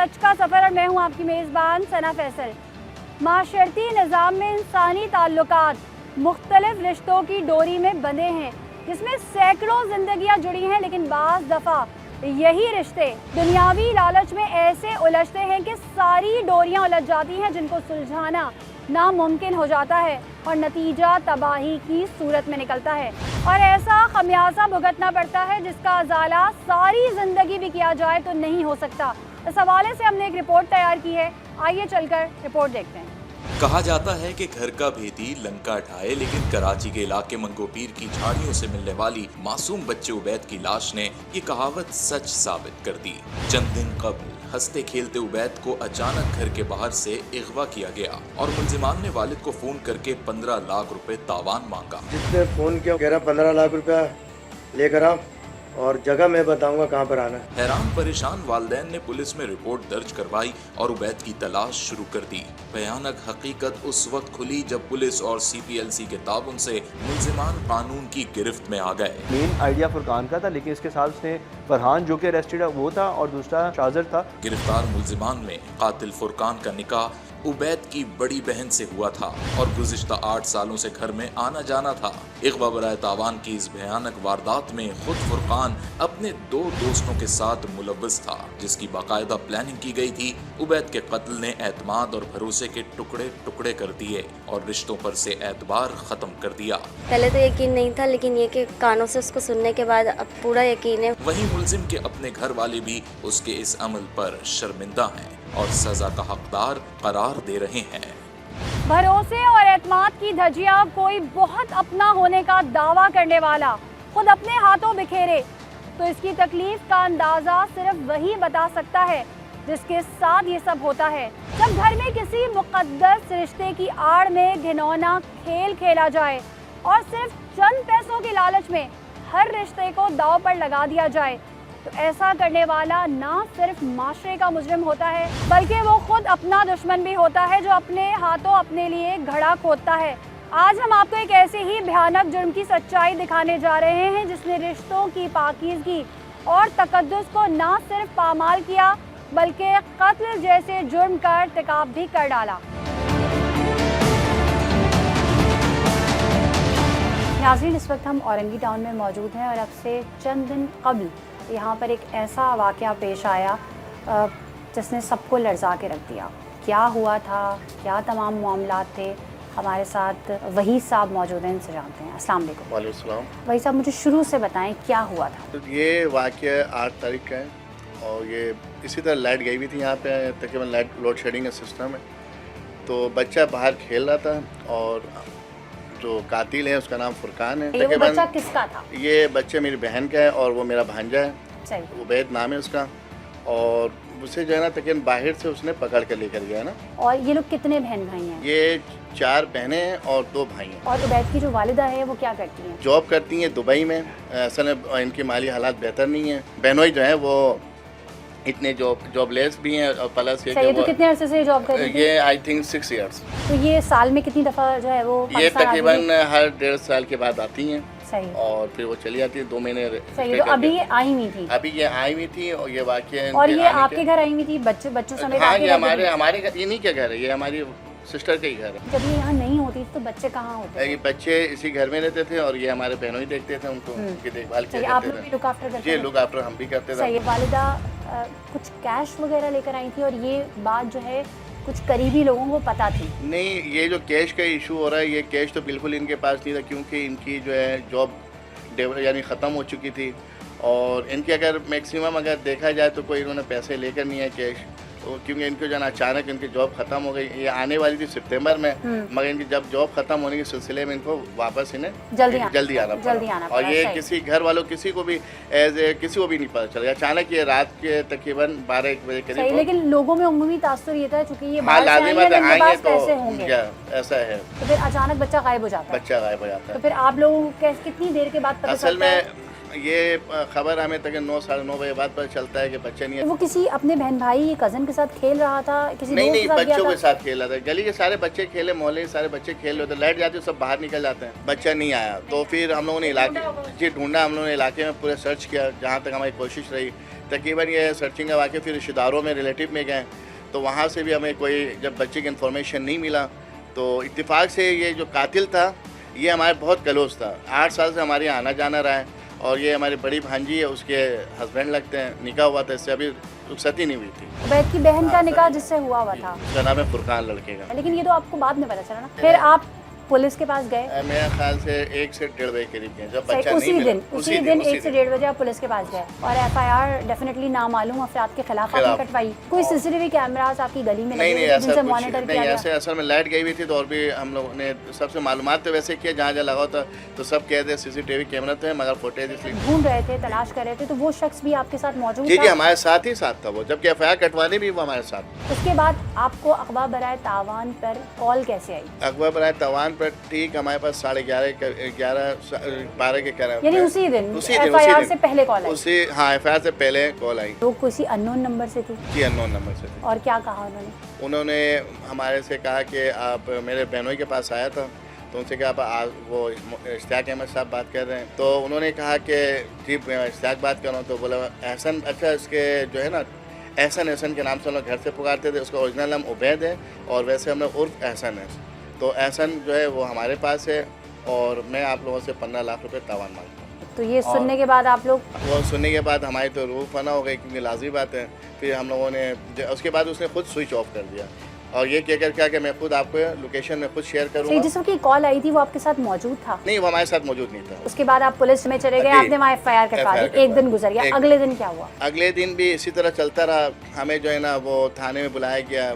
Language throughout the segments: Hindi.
सच का सफ़र और मैं हूं आपकी मेज़बान सना फैसल। माशरती निज़ाम में इंसानी ताल्लुकात मुख्तलिफ रिश्तों की डोरी में बंधे हैं, जिसमें सैकड़ों जिंदगियां जुड़ी हैं, लेकिन बाज़ दफ़ा यही रिश्ते दुनियावी लालच में ऐसे उलझते हैं कि सारी डोरियां उलझ जाती हैं, जिनको सुलझाना नामुमकिन हो जाता है और नतीजा तबाही की सूरत में निकलता है। और ऐसा खमियाजा भुगतना पड़ता है जिसका अजाला सारी ज़िंदगी भी किया जाए तो नहीं हो सकता। इस हवाले से हमने एक रिपोर्ट तैयार की है, आइए चलकर रिपोर्ट देखते हैं। कहा जाता है कि घर का भेदी लंका ढाए, लेकिन कराची के इलाके मंगोपीर की झाड़ियों से मिलने वाली मासूम बच्चे उबैद की लाश ने ये कहावत सच साबित कर दी। चंद दिन कबल हंसते खेलते उबैद को अचानक घर के बाहर से अगवा किया गया और मुलजिमान ने वालिद को फोन करके 15 लाख रुपए तावान मांगा। जिसने फोन किया कह रहा 15 लाख रुपया लेकर आओ और जगह मैं बताऊंगा कहाँ पर आना है। हैरान परेशान वालिदैन ने पुलिस में रिपोर्ट दर्ज करवाई और उबैद की तलाश शुरू कर दी। भयानक हकीकत उस वक्त खुली जब पुलिस और CPLC के ताउन से मुलजिमान कानून की गिरफ्त में आ गए। मेन आइडिया फुरकान का था, लेकिन इसके साथ उसने फरहान जो कि अरेस्टेड है वो था और दूसरा शाजर था। गिरफ्तार मुलजिमान में कातिल फुरकान का निकाह उबैद की बड़ी बहन से हुआ था और गुज़िश्ता 8 सालों से घर में आना जाना था। इग़वा बराए तावान की इस भयानक वारदात में खुद फुरकान अपने 2 दोस्तों के साथ मुलव्वस था, जिसकी बाकायदा प्लानिंग की गई थी। उबैद के कत्ल ने एतमाद और भरोसे के टुकड़े टुकड़े कर दिए और रिश्तों पर से एतबार खत्म कर दिया। पहले तो यकीन नहीं था, लेकिन ये कि कानों से उसको सुनने के बाद अब पूरा यकीन है। वहीं मुलजिम के अपने घर वाले भी उसके इस अमल पर शर्मिंदा हैं और सजा का हकदार करार दे रहे हैं। भरोसे और एतमाद की धज्जियां कोई बहुत अपना होने का दावा करने वाला खुद अपने हाथों बिखेरे तो इसकी तकलीफ का अंदाजा सिर्फ वही बता सकता है जिसके साथ ये सब होता है। जब घर में किसी मुकद्दस रिश्ते की आड़ में घिनौना खेल खेला जाए और सिर्फ चंद पैसों के लालच में हर रिश्ते को दांव पर लगा दिया जाए, तो ऐसा करने वाला ना सिर्फ माशरे का मुजरिम होता है, बल्कि वो खुद अपना दुश्मन भी होता है, जो अपने हाथों अपने लिए घड़ा खोदता है। आज हम आपको एक ऐसे ही भयानक जुर्म की सच्चाई दिखाने जा रहे हैं, जिसने रिश्तों की पाकीज़गी और तकद्दुस को ना सिर्फ पामाल किया, बल्कि कत्ल जैसे जुर्म का इर्तिकाब भी कर डाला। नाज़रीन, इस वक्त हम औरंगी टाउन में मौजूद हैं और अब से चंद दिन कबल यहाँ पर एक ऐसा वाक़या पेश आया जिसने सबको लर्जा के रख दिया। क्या हुआ था, क्या तमाम मामलात थे, हमारे साथ वही साहब मौजूद हैं, इनसे जानते हैं। अस्सलाम वालेकुम। वालेकुम सलाम। वही साहब, मुझे शुरू से बताएं क्या हुआ था। तो ये वाक़या 8 तारीख का है और ये इसी तरह लाइट गई हुई थी यहाँ पे, तकरीबन लाइट लोड शेडिंग का सिस्टम है। तो बच्चा बाहर खेल रहा था और जो कातिल है उसका नाम फुरकान है। ये वो बच्चा किसका था? ये बच्चा मेरी बहन का है और वो मेरा भांजा है। सही। उबैद नाम है उसका। और उसे जो है ना तकरीबन बाहर से उसने पकड़ कर लेकर गया ना। और ये लोग कितने बहन भाई हैं? ये 4 बहनें हैं और 2 भाई हैं। और उबैद की जो वालिदा है वो क्या करती हैं? जॉब करती हैं दुबई में। असल में इनके माली हालात बेहतर नहीं है। बहनोई जो है वो इतने जॉबलेस भी हैं और प्लस ये तो कितने अरसे से जॉब कर रही थी? ये आई थिंक 6 ईयर्स। तो ये साल में कितनी दफ़ा जो है वो ये तकरीबन हर 1.5 साल के बाद आती हैं। सही। और फिर वो चली जाती है 2 महीने। सही। तो अभी ये आई हुई थी? अभी ये आई हुई थी और ये वाक़या। और ये आपके घर आई हुई थी बच्चों समेत? हाँ, ये हमारे घर, ये नहीं क्या घर है, ये हमारी सिस्टर का ही घर है। जब ये यहाँ नहीं होती तो बच्चे कहाँ होते थे? ये बच्चे इसी घर में रहते थे और ये हमारे बहनों ही देखते थे उनको, उनकी देखभाल करते थे। आप लोग भी लुक आफ्टर करते जी, थे? लुक आफ्टर हम भी करते थे। सही। वालिदा कुछ कैश वगैरह लेकर आई थी और ये बात जो है कुछ करीबी लोगों को पता थी? नहीं, ये जो कैश का इशू हो रहा है, ये कैश तो बिल्कुल इनके पास नहीं था, क्योंकि इनकी जो है जॉब यानी ख़त्म हो चुकी थी और इनके अगर मैक्सिमम अगर देखा जाए तो कोई इन्होंने पैसे लेकर नहीं है कैश। तो क्योंकि इनको जो है अचानक इनकी जॉब ख़त्म हो गई। ये आने वाली थी सितंबर में, मगर इनकी जब जॉब ख़त्म होने के सिलसिले में इनको वापस इन्हें जल्दी आना पड़ा। और ये किसी घर वालों किसी को भी किसी को भी नहीं पता चला। अचानक ये रात के तकरीबन 12-1 बजे करीब। लेकिन लोगों में उम्मीद तासुर ये था क्योंकि ये आएंगे तो ऐसा है। तो फिर अचानक बच्चा गायब हो जाता है। तो फिर आप लोगों को कितनी देर के बाद पता चलता है? असल में ये खबर हमें तक 9 साढ़े 9 बजे बाद पता चलता है कि बच्चा नहीं है। वो किसी अपने बहन भाई कजन के साथ खेल रहा था? किसी नहीं, बच्चों के साथ खेल रहा था। गली के सारे बच्चे खेले, मोहल्ले के सारे बच्चे खेल रहे थे। लाइट जाती है सब बाहर निकल जाते हैं, बच्चा नहीं आया। तो फिर हम लोगों ने इलाके ढूंढा, हम लोगों ने इलाके में पूरे सर्च किया, जहाँ तक हमारी कोशिश रही। तकरीबन ये सर्चिंग का वाक़या फिर रिश्तेदारों में रिलेटिव में गए, तो वहाँ से भी हमें कोई जब बच्चे की इन्फॉर्मेशन नहीं मिला, तो इत्तेफाक से ये जो कातिल था ये हमारे बहुत क्लोज था। 8 साल से हमारे यहाँ आना जाना रहा है, और ये हमारी बड़ी भांजी है, उसके हस्बैंड लगते हैं, निकाह हुआ था, इससे अभी रुखसती नहीं हुई थी। उबैद की बहन का निकाह जिससे हुआ था, उसका नाम है फुरकान लड़के का। लेकिन ये तो आपको बाद में पता चला ना। फिर आप पुलिस के पास गए? मेरे ख्याल से 1 से 1.5 बजे करीब गए, जब सही, बच्चा उसी नहीं मिला। दिन 1 से 1.5 बजे आप पुलिस के पास गए और एफआईआर डेफिनेटली नामालूम अफराद के खिलाफ आपने कटवाई। कोई सीसीटीवी कैमरास आपकी गली में नहीं लगे जिनसे मॉनिटर किया गया? ऐसे असल में लाइट गई हुई थी, तो और भी हम लोगों ने सबसे मालूमात तो वैसे किया जहाँ जहाँ लगा था, तो सब कह रहे सीसीटीवी कैमरा तो है मगर फुटेज इसलिए ढूंढ रहे थे, तलाश कर रहे थे, तो वो शख्स भी आपके साथ मौजूद जी था? हमारे साथ ही साथ था वो, जबकि एफआईआर कटवाने भी वो हमारे साथ। उसके बाद आपको अखबार बराए तावान पर कॉल कैसे आई? अखबार बराए तावान पर ठीक हमारे पास 11:30 के करीब, यानी उसी दिन एफआईआर से पहले कॉल आई? उसी हाँ एफआईआर से पहले कॉल आई। तो किसी अननोन नंबर से थी? जी अननोन नंबर से थी। और क्या कहा उन्होंने? उन्होंने हमारे से कहा कि आप मेरे बहनों के पास आया था, तो उनसे कहा आप वो इश्तियाक अहमद साहब बात कर रहे हैं, तो उन्होंने कहा कि जी इश्तियाक बात कर रहा हूँ, तो बोला एहसन, अच्छा इसके जो है ना एहसन के नाम से हम लोग घर से पुकारते थे, उसका ओरिजिनल नाम उबैद है और वैसे हम लोग उर्फ एहसन है। तो एहसन जो है वो हमारे पास है और मैं आप लोगों से 15 लाख रुपए तावान मांगता हूँ। तो ये सुनने के बाद आप लोग? वो सुनने के बाद हमारी तो रूह फना हो गई, क्योंकि लाजमी बात है। फिर हम लोगों ने उसके बाद उसने खुद स्विच ऑफ कर दिया और ये कहकर क्या कि मैं खुद आपको लोकेशन में खुद शेयर करूँगा। जिस वक्त कॉल आई थी वो आपके साथ मौजूद था? नहीं, वो हमारे साथ मौजूद नहीं था। उसके बाद आप पुलिस में चले गए, आपने वहाँ एफआईआर कटवा दी, एक दिन गुजर गया, अगले दिन क्या हुआ? अगले दिन भी इसी तरह चलता रहा, हमें जो है ना वो थाने में बुलाया गया,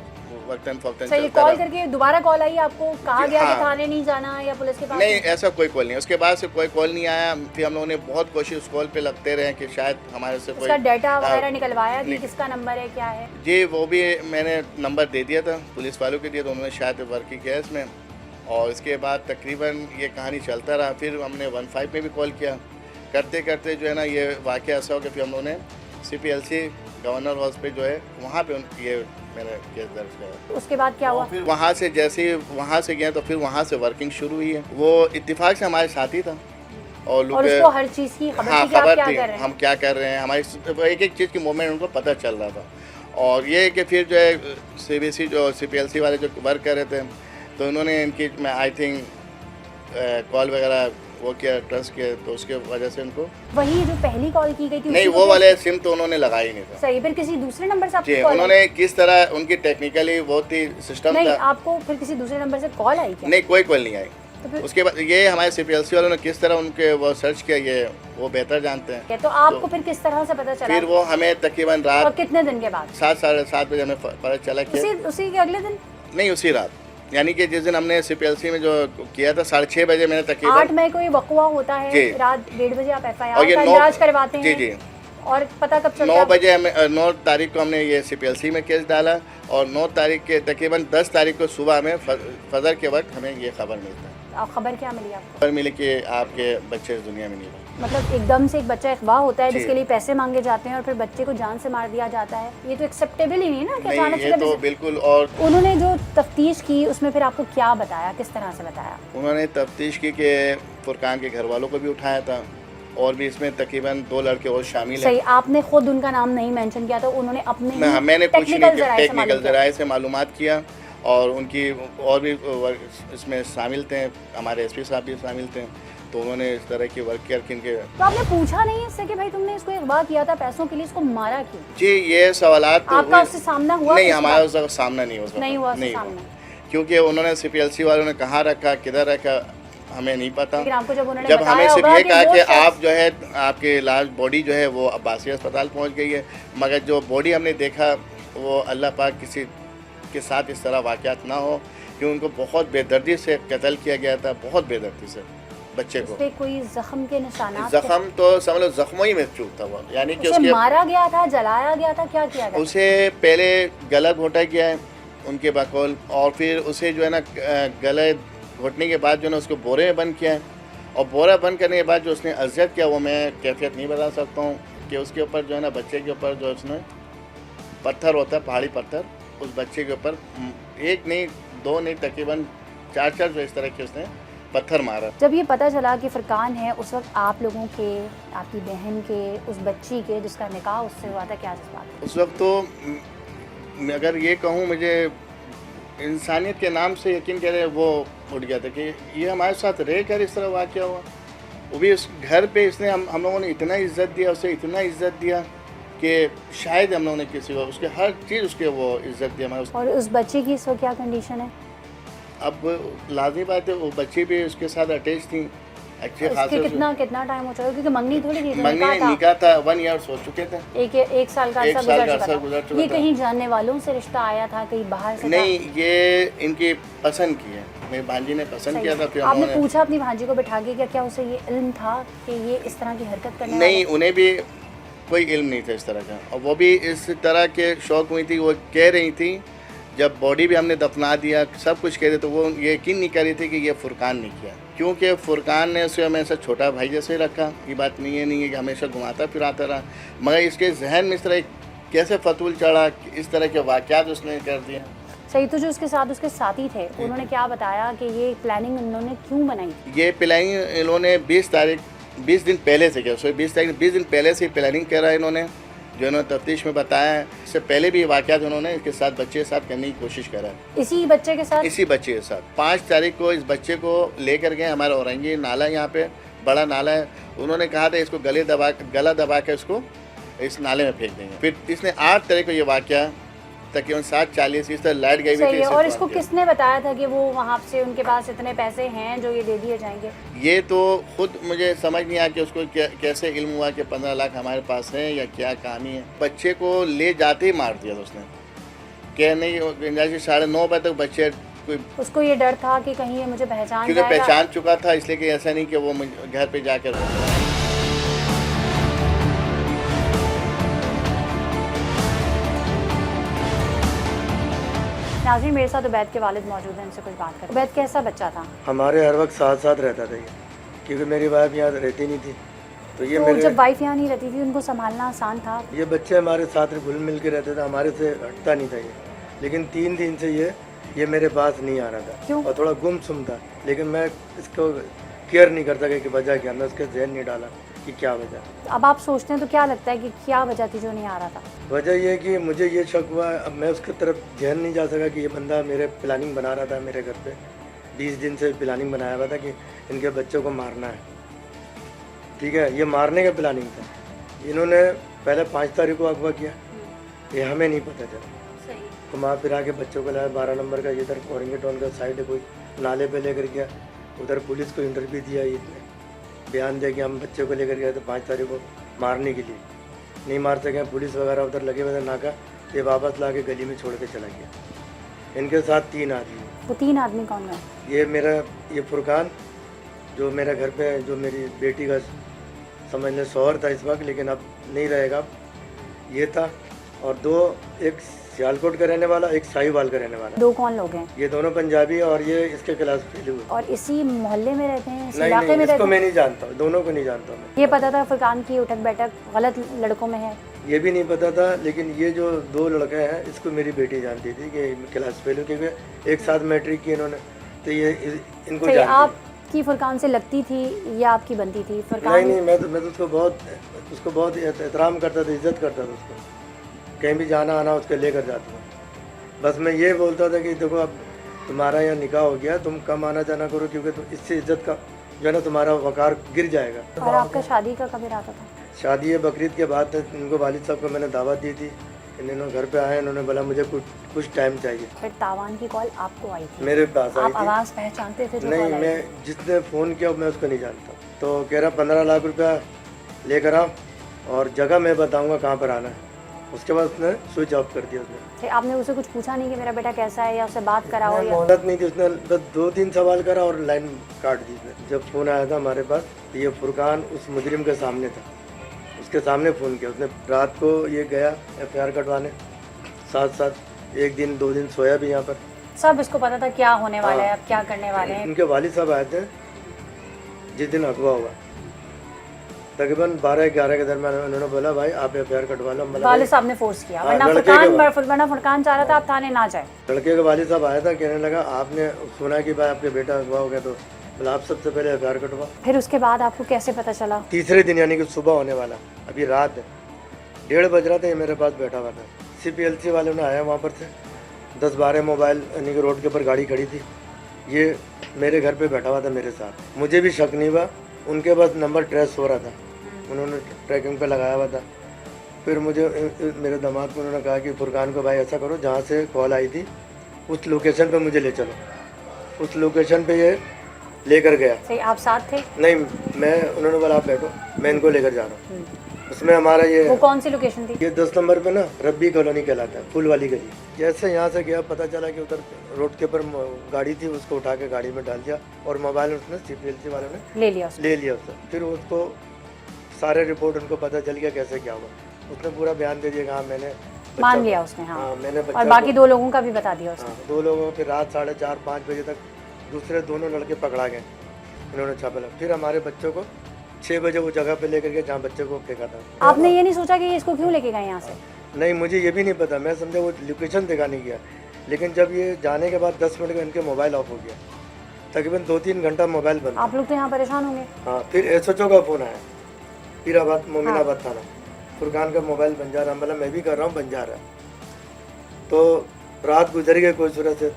वक्तन फक्तन सही कॉल करके दोबारा कॉल आई आपको, कहा गया कि थाने नहीं जाना या पुलिस के पास? नहीं, ऐसा कोई कॉल नहीं, उसके बाद से कोई कॉल नहीं आया। फिर हम लोगों ने बहुत कोशिश उस कॉल पे लगते रहे कि शायद हमारे से कोई डाटा वगैरह निकलवाया कि किसका नंबर है, क्या है? जी वो भी मैंने नंबर दे दिया था, पुलिस वालों के दिया, तो उन्होंने शायद वर्किंग किया इसमें, और इसके बाद तकरीबन ये कहानी चलता रहा। फिर हमने 15 में भी कॉल किया, करते करते जो है ना ये वाक़या ऐसा हो गया, फिर हम लोगों ने CPLC गवर्नर हाउस पे जो है वहाँ पे ये मैंने केस दर्ज किया। उसके बाद क्या हुआ? फिर वहाँ से जैसे ही वहाँ से गए तो फिर वहाँ से वर्किंग शुरू हुई है। वो इत्तेफाक से हमारे साथ ही था और उसको हर चीज़ की खबर थी कि आप क्या कर रहे हैं, हम क्या कर रहे हैं, हमारी एक एक चीज़ की मूवमेंट उनको पता चल रहा था। और ये कि फिर जो है CBC जो CPLC वाले जो वर्क कर रहे थे, तो उन्होंने इनकी मैं आई थिंक कॉल वगैरह वो किया, ट्रस्ट किया, तो उसके वजह से उनको वही जो पहली कॉल की गई थी नहीं, वो वाले सिम तो उन्होंने लगाया ही नहीं था। सही, फिर किसी दूसरे नंबर से आपको जी, कॉल उन्होंने किस तरह उनकी टेक्निकली वो थी सिस्टम नहीं, था। आपको फिर किसी दूसरे नंबर से कॉल आई क्या? नहीं, कोई कॉल नहीं आई। तो फिर उसके बाद ये हमारे CPLC वालों ने किस तरह उनके वो सर्च किया, ये वो बेहतर जानते हैं। तो आपको फिर किस तरह से पता चला? फिर वो हमें तकरीबन और रात कितने दिन के बाद? 7 साढ़े 7 बजे हमें पता चला कि उसी के अगले दिन? नहीं, उसी रात, यानी कि जिस दिन हमने CPLC में जो किया था 6:30 बजे मैंने तकरीबन 8 मई को ये वकवा होता है, जी। रात 1:30 बजे आप और एफआईआर ये का 9 दर्ज करवाते हैं? जी जी, और पता कब चलता 9 बजे हमें 9 तारीख को हमने ये CPLC में केस डाला और 9 तारीख के तकरीबन 10 तारीख को सुबह हमें फजर के वक्त हमें ये खबर मिलता है। खबर क्या मिली आपको? खबर मिली कि आपके बच्चे इस दुनिया में नहीं रहे। मतलब एकदम से एक बच्चा अगवा होता है जी। जिसके लिए पैसे मांगे जाते हैं और फिर बच्चे को जान से मार दिया जाता है, ये तो एक्सेप्टेबल ही नहीं है ना कि नहीं, अचानक ये से तो बिल्कुल। और उन्होंने जो तफ्तीश की उसमें फिर आपको क्या बताया, किस तरह से बताया? उन्होंने तफ्तीश की कि फुरकान के घर वालों को भी उठाया था और भी इसमें तकरीबन 2 लड़के और शामिल हैं। सही, आपने खुद उनका नाम नहीं मेंशन किया, तो उन्होंने अपने मैंने कुछ नहीं किया, टेक्निकल जराये जराये से मालूमात किया और उनकी और भी इसमें शामिल थे, हमारे SP साहब भी शामिल थे, तो उन्होंने इस तरह की वर्क किया कि इनके। तो आपने पूछा नहीं इससे कि भाई तुमने इसको अगवा किया था पैसों के लिए, इसको मारा क्यों? जी, ये सवालात तो आपका उससे सामना हुआ? नहीं, हमारा उसका सामना नहीं हुआ, नहीं हुआ नहीं सामना, क्योंकि उन्होंने CPLC वालों ने कहाँ रखा, किधर रखा, हमें नहीं पता। लेकिन आपको जब उन्होंने जब हमें सिर्फ बताया ये कहा होगा कि वो आप जो है आपके लाश बॉडी जो है वो अब्बासी अस्पताल पहुंच गई है, मगर जो बॉडी हमने देखा वो अल्लाह पाक किसी के साथ इस तरह वाक़यात ना हो कि उनको बहुत बेदर्दी से कत्ल किया गया था, बहुत बेदर्दी से बच्चे को। उस पे कोई जख्म के निशानात? जख्म तो समझ लो जख्मों ही में चूक था वो, यानी कि उसे उसके मारा गया था, जलाया गया था, क्या किया गया? उसे पहले गला घोटा गया है उनके बकौल, और फिर उसे जो है ना गले घोटने के बाद जो है ना उसको बोरे में बंद किया है, और बोरा बंद करने के बाद जो उसने अजियत किया वो मैं कैफियत नहीं बता सकता हूँ कि उसके ऊपर जो है ना बच्चे के ऊपर जो उसने पत्थर होता है, पहाड़ी पत्थर, उस बच्चे के ऊपर 1 नहीं 2 नहीं तकरीबन 4 जो इस तरह के उसने पत्थर मारा। जब ये पता चला कि फुरकान है, उस वक्त आप लोगों के, आपकी बहन के, उस बच्ची के जिसका निकाह उससे हुआ था, क्या जज्बात? उस वक्त तो मैं अगर ये कहूँ, मुझे इंसानियत के नाम से यकीन करे वो उठ गया था कि ये हमारे साथ रह कर इस तरह वाक़या हुआ। वो भी उस घर पे इसने हम लोगों ने इतना इज़्ज़त दिया, उसे इतना इज़्ज़त दिया कि शायद हम लोगों ने किसी को उसके हर चीज़ उसके वो इज़्ज़त दिया हमारे। और उस बच्चे की इस वक्त क्या कंडीशन है? अब लाज़मी बात है, वो बच्ची भी उसके साथ अटैच थी अच्छे इसके खासे। कितना टाइम हो चुका? क्योंकि मंगनी थोड़ी थी, मंगनी में निकाह था, 1 ईयर हो चुके थे। एक साल का एक अरसा साल का गुजर अरसा चुका गुजर था। चुका ये था। कहीं जानने वालों से रिश्ता आया था, कहीं बाहर से? नहीं, ये इनकी पसंद की है, मेरी भांजी ने पसंद किया था। फिर आपने उन्होंने पूछा अपनी भांजी को बिठा के क्या उसे ये इल्म था कि ये इस तरह की हरकत करने वाला नहीं, उन्हें भी कोई इल्म नहीं था इस तरह का, और वो भी इस तरह के शौक हुई थी। वो कह रही थी जब बॉडी भी हमने दफना दिया, सब कुछ कह रहे, तो वो यकीन नहीं कर रही थी कि ये फुरकान ने किया, क्योंकि फुरकान ने उसे हमेशा छोटा भाई जैसे रखा। ये बात नहीं है कि हमेशा घुमाता फिराता रहा, मगर इसके जहन में इस तरह कैसे फतूल चढ़ा, इस तरह के वाक़यात उसने कर दिया। सही। तो जो उसके साथ उसके साथी थे, उन्होंने क्या बताया कि ये प्लानिंग उन्होंने क्यों बनाई? ये प्लानिंग इन्होंने 20 दिन पहले से किया। 20 दिन पहले से प्लानिंग करा इन्होंने, जो इन्होंने तफ्तीश में बताया है। इससे पहले भी वाक़यात उन्होंने इसके साथ, बच्चे के साथ करने की कोशिश करा है। इसी बच्चे के साथ? इसी बच्चे के साथ 5 तारीख को इस बच्चे को लेकर गए हमारा औरंगी नाला, यहाँ पे बड़ा नाला है। उन्होंने कहा था इसको गला दबा के इसको इस नाले में फेंक देंगे। फिर इसने 8 तारीख को ये वाक़या तकरीबन 7:40 इस तरह लाइट गई हुई सही थी। है। और इसको किसने बताया था कि वो वहाँ से उनके पास इतने पैसे हैं जो ये दे दिए जाएंगे? ये तो खुद मुझे समझ नहीं आया कि उसको कैसे इल्म हुआ कि 15 लाख हमारे पास है या क्या कहानी है। बच्चे को ले जाते ही मार दिया था उसने, कह नहीं 9:30 बजे तक बच्चे कोई, उसको ये डर था कि कहीं ये मुझे पहचान क्योंकि जाएगा। पहचान चुका था, इसलिए कि ऐसा नहीं कि वो घर पे जाकर। नाज़रीन, मेरे साथ उबैद के वालिद मौजूद हैं, इनसे कुछ बात करें। उबैद कैसा बच्चा था? हमारे हर वक्त साथ साथ रहता था ये, क्योंकि मेरी वाइफ यहाँ रहती नहीं थी, तो ये तो मेरे जब वाइफ यहाँ नहीं रहती थी, उनको संभालना आसान था? ये बच्चे हमारे साथ घुल मिल के रहते थे, हमारे से हटता नहीं था ये। लेकिन 3 दिन से ये मेरे पास नहीं आ रहा था। क्यों? और थोड़ा गुमसुम था, लेकिन मैं इसको केयर नहीं करता कि वजह क्या, मैं उसके जहन नहीं डाला कि क्या वजह। अब आप सोचते हैं तो क्या लगता है कि क्या वजह थी जो नहीं आ रहा था? वजह ये कि मुझे ये शक हुआ, अब मैं उसकी तरफ ध्यान नहीं जा सका कि ये बंदा मेरे प्लानिंग बना रहा था मेरे घर पे। 20 दिन से प्लानिंग बनाया हुआ था कि इनके बच्चों को मारना है, ठीक है, ये मारने का प्लानिंग था। इन्होंने पहले 5 तारीख को अगवा किया, ये हमें नहीं पता चला। घुमा फिरा के बच्चों को लाया 12 नंबर का, इधर औरंगी टाउन का साइड है, कोई नाले पे लेकर गया। उधर पुलिस को इंटरव्यू दिया, इसने बयान दे कि हम बच्चे को लेकर गए थे 5 तारीख को मारने के लिए, नहीं मार सके। पुलिस वगैरह उधर लगे हुए थे नाका, ये वापस ला के गली में छोड़ के चला गया। इनके साथ 3 आदमी। वो 3 आदमी कौन है? ये फुरकान जो मेरे घर पे, जो मेरी बेटी का समझ लें शौहर था इस वक्त, लेकिन अब नहीं रहेगा, ये था। और 2, एक सियालकोट का रहने वाला, एक साहिवाल का रहने वाला। 2 कौन लोग हैं? ये दोनों पंजाबी है और ये इसके क्लास फेल हुए। और इसी मोहल्ले में रहते हैं, इस नहीं इलाके नहीं, में इसको रहते मैं हैं? नहीं जानता, दोनों को नहीं जानता मैं। ये पता था फुरकान की उठक बैठक गलत लड़कों में है? ये भी नहीं पता था, लेकिन ये जो 2 लड़के हैं इसको मेरी बेटी जानती थी कि क्लास फेल हो, क्योंकि एक साथ मैट्रिक की इन्होंने, तो ये इनको तो जानती। आपकी फुरकान से लगती थी या आपकी बनती थी? फुरकान नहीं, मैं तो उसको बहुत एहतराम करता था, इज्जत करता था उसको। कहीं भी जाना आना उसको लेकर जाता था। बस मैं ये बोलता था कि देखो अब तुम्हारा यहाँ निकाह हो गया, तुम कम आना जाना करो, क्योंकि तो इससे इज्जत का जो है ना तुम्हारा वकार गिर जाएगा। और आपका शादी का कब इरादा था? शादी बकरीद के बाद इनको वालिद साहब को मैंने दावत दी थी, इन्होंने घर पे आए, इन्होंने बोला मुझे कुछ टाइम चाहिए। फिर तावान की कॉल आपको आई थी? मेरे पास आई आप थी। आवाज़ पहचानते थे जो नहीं, कॉल आई मैं थी? जिसने फ़ोन किया मैं उसको नहीं जानता। तो कह रहा 15 लाख रुपया लेकर आओ और जगह मैं बताऊँगा कहाँ पर आना है। उसके बाद उसने स्विच ऑफ कर दिया। उसने आपने उसे कुछ पूछा नहीं कि मेरा बेटा कैसा है, या उससे बात कराओ? या मोहलत नहीं थी, उसने बस 2-3 सवाल करा और लाइन काट दी उसने। जब फ़ोन आया था हमारे पास, तो ये फुरकान उस मुजरिम के सामने था, उसके सामने फ़ोन किया उसने। रात को ये गया FIR कटवाने, साथ 1 दिन 2 दिन सोया भी यहाँ पर। सब इसको पता था क्या होने वाला है, अब क्या करने वाले हैं? उनके वालिद साहब आए थे जिस दिन अगवा हुआ, तकरीबन 12-11 के दरमियान। उन्होंने बोला भाई आप FIR कटवा लो। वालिद साहब ने फोर्स किया, हाँ, वरना फुरकान चाह रहा था आप थाने ना जाए। लड़के के वालिद साहब आया था, कहने लगा आपने सुना कि भाई आपके बेटा अगवा हो गया, तो बोला आप सबसे पहले एफआईआर कटवा। फिर उसके बाद आपको कैसे पता चला? तीसरे दिन यानी कि सुबह होने वाला, अभी रात है, 1:30 बज रहा था, ये मेरे पास बैठा हुआ था। CPLC वालों ने आया वहाँ पर से 10-12 मोबाइल यानी कि रोड के ऊपर गाड़ी खड़ी थी, ये मेरे घर पे बैठा हुआ था मेरे साथ। मुझे भी शक नहीं हुआ, उनके पास नंबर ट्रेस हो रहा था, उन्होंने ट्रैकिंग पे लगाया हुआ था। फिर मुझे मेरे दामाद को उन्होंने कहा कि फुरकान को भाई ऐसा करो, जहाँ से कॉल आई थी उस लोकेशन पे मुझे ले चलो। उस लोकेशन पे ये लेकर गया। सही, आप साथ थे? नहीं, मैं, उन्होंने बोला आप बैठो, मैं इनको लेकर जा रहा हूँ। उसमें हमारा ये वो कौन सी लोकेशन थी? ये 10 नंबर पे ना रब्बी कॉलोनी कहलाता है, फूल वाली गली। जैसे यहाँ से गया, पता चला कि उधर रोड के ऊपर गाड़ी थी, उसको उठा के गाड़ी में डाल दिया और मोबाइल उसने CPLC वालों ने ले लिया उसने। ले लिया उससे। फिर उसको सारे रिपोर्ट उनको पता चल गया कैसे क्या हुआ। उसने पूरा बयान दे दिया कि हाँ मैंने मान लिया उसने। हाँ, हाँ मैंने और बाकी 2 लोगों का भी बता दिया उसने। हाँ, 2 लोगों। फिर रात 4:30-5 बजे तक दूसरे दोनों लड़के पकड़ा गए, इन्होंने छापा लगा। फिर हमारे बच्चों को 6 बजे वो जगह पे लेकर गए जहाँ बच्चे को फेंका था। आपने ये नहीं सोचा कि इसको क्यों लेके गए यहाँ से? नहीं, मुझे ये भी नहीं पता, मैं समझा वो लोकेशन दिखाने गया, लेकिन जब ये जाने के बाद 10 मिनट में इनके मोबाइल ऑफ हो गया, तकरीबन 2-3 घंटा मोबाइल बंद। आप लोग तो यहाँ परेशान होंगे। हाँ, फिर SHO का फ़ोन आया, पीराबाद मोमिनाबाद थाना, फुरकान का मोबाइल बन जा रहा, मतलब मैं भी कर रहा हूँ, बन जा रहा है। तो रात गुजर गई कोई सूरत से।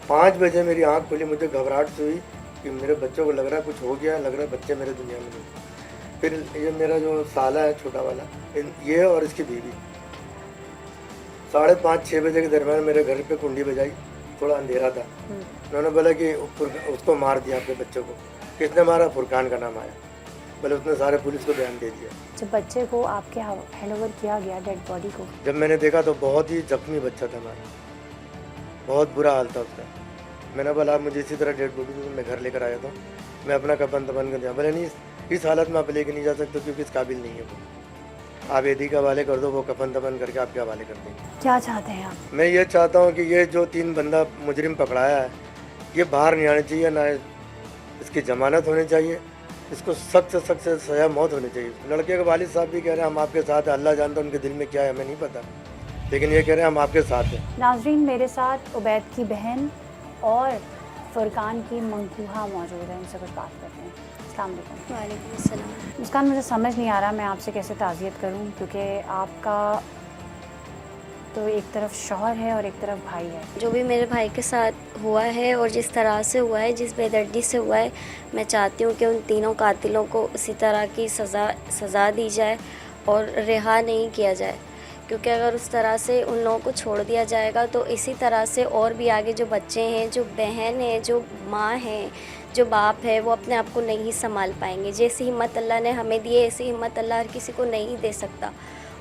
5 बजे मेरी आँख खुली, मुझे घबराहट से हुई कि मेरे बच्चों को लग रहा है कुछ हो गया, लग रहा है बच्चे मेरे दुनिया में नहीं। फिर ये मेरा जो साला है छोटा वाला, ये और इसकी बीवी 5:30-6 बजे के दरमियान मेरे घर पे कुंडी बजाई, थोड़ा अंधेरा था। उन्होंने बोला कि उसको मार दिया, आपके बच्चों को। किसने मारा? फुरकान का नाम आया, बोले उसने सारे पुलिस को बयान दे दिया। जब बच्चे को आपके हैंडओवर किया गया, डेड बॉडी को, जब मैंने देखा तो बहुत ही जख्मी बच्चा था हमारा, बहुत बुरा हाल था उसका। मैंने बोला आप मुझे इसी तरह डेड बॉडी को मैं घर लेकर आया था, मैं अपना कफन तफन कर दिया। बोले नहीं, इस हालत में आप लेके नहीं जा सकते क्योंकि इस काबिल नहीं है वो, आप एदी के हवाले कर दो, वो कफन तफन करके आपके हवाले कर देंगे। क्या चाहते हैं आप? मैं ये चाहता हूँ कि ये जो 3 बंदा मुजरिम पकड़ाया है, ये बाहर नहीं आने चाहिए, ना इसकी जमानत होनी चाहिए, इसको सख्त से सख्त सजा मौत होनी चाहिए। लड़के के वालिद साहब भी कह रहे हैं हम आपके साथ हैं, अल्लाह जानता है उनके दिल में क्या है, हमें नहीं पता, लेकिन ये कह रहे हैं हम आपके साथ हैं। नाजरीन, मेरे साथ उबैद की बहन और फुरकान की मंकूहा मौजूद है, उनसे कुछ बात करते हैं। अस्सलाम वालेकुम। वालेकुम अस्सलाम। मुस्कान, मुझे समझ नहीं आ रहा मैं आपसे कैसे ताज़ियत करूं, क्योंकि आपका तो एक तरफ शौहर है और एक तरफ भाई है। जो भी मेरे भाई के साथ हुआ है और जिस तरह से हुआ है, जिस बेदर्दी से हुआ है, मैं चाहती हूँ कि उन तीनों कातिलों को उसी तरह की सज़ा दी जाए और रिहा नहीं किया जाए, क्योंकि अगर उस तरह से उन लोगों को छोड़ दिया जाएगा तो इसी तरह से और भी आगे जो बच्चे हैं, जो बहन है, जो माँ है, जो बाप है, वो अपने आप को नहीं संभाल पाएंगे। जैसी हिम्मत अल्लाह ने हमें दी है, ऐसी हिम्मत अल्लाह हर किसी को नहीं दे सकता